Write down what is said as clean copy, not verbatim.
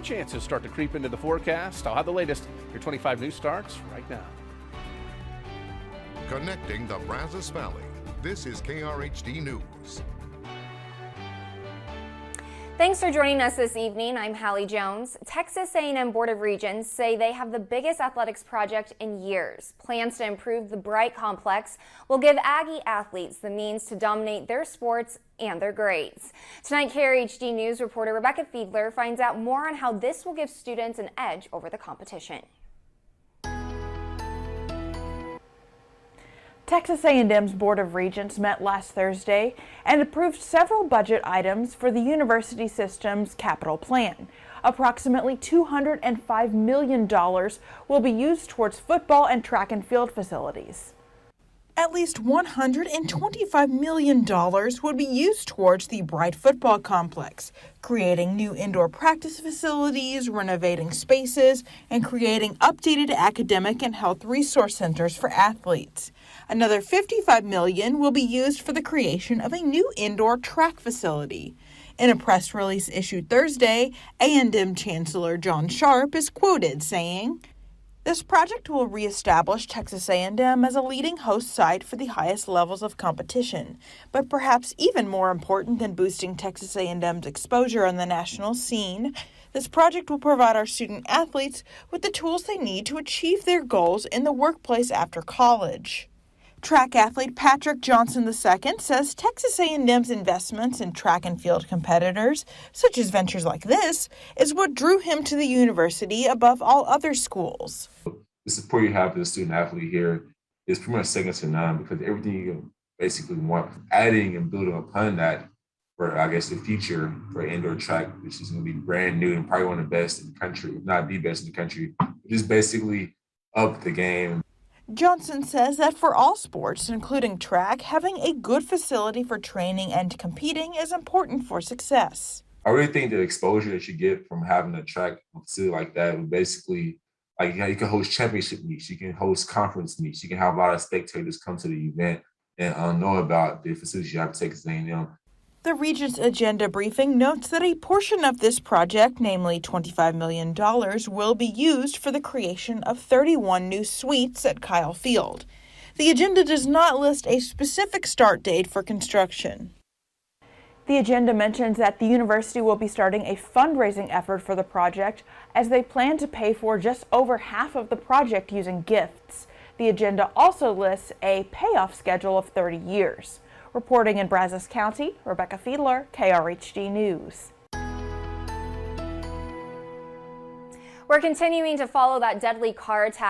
rain chances start to creep into the forecast. I'll have the latest. Your 25 News starts right now. Connecting the Brazos Valley. This is KRHD News. Thanks for joining us this evening. I'm Hallie Jones. Texas A&M Board of Regents say they have the biggest athletics project in years. Plans to improve the Bright Complex will give Aggie athletes the means to dominate their sports and their grades. Tonight, KRHD News reporter Rebecca Fiedler finds out more on how this will give students an edge over the competition. Texas A&M's Board of Regents met last Thursday and approved several budget items for the university system's capital plan. Approximately $205 million will be used towards football and track and field facilities. At least $125 million would be used towards the Bright Football Complex, creating new indoor practice facilities, renovating spaces, and creating updated academic and health resource centers for athletes. Another $55 million will be used for the creation of a new indoor track facility. In a press release issued Thursday, A&M Chancellor John Sharp is quoted saying, "This project will reestablish Texas A&M as a leading host site for the highest levels of competition. But perhaps even more important than boosting Texas A&M's exposure on the national scene, this project will provide our student athletes with the tools they need to achieve their goals in the workplace after college." Track athlete Patrick Johnson II says Texas A&M's investments in track and field competitors, such as ventures like this, is what drew him to the university above all other schools. The support you have as a student athlete here is pretty much second to none, because everything you basically want, adding and building upon that for, I guess, the future for indoor track, which is going to be brand new and probably one of the best in the country, if not the best in the country, just basically up the game. Johnson says that for all sports, including track, having a good facility for training and competing is important for success. I really think the exposure that you get from having a track facility like that would basically, like, you can host championship meets, you can host conference meets, you can have a lot of spectators come to the event and know about the facilities you have at Texas A&M. The Regents Agenda briefing notes that a portion of this project, namely $25 million, will be used for the creation of 31 new suites at Kyle Field. The agenda does not list a specific start date for construction. The agenda mentions that the university will be starting a fundraising effort for the project, as they plan to pay for just over half of the project using gifts. The agenda also lists a payoff schedule of 30 years. Reporting in Brazos County, Rebecca Fiedler, KRHD News. We're continuing to follow that deadly car attack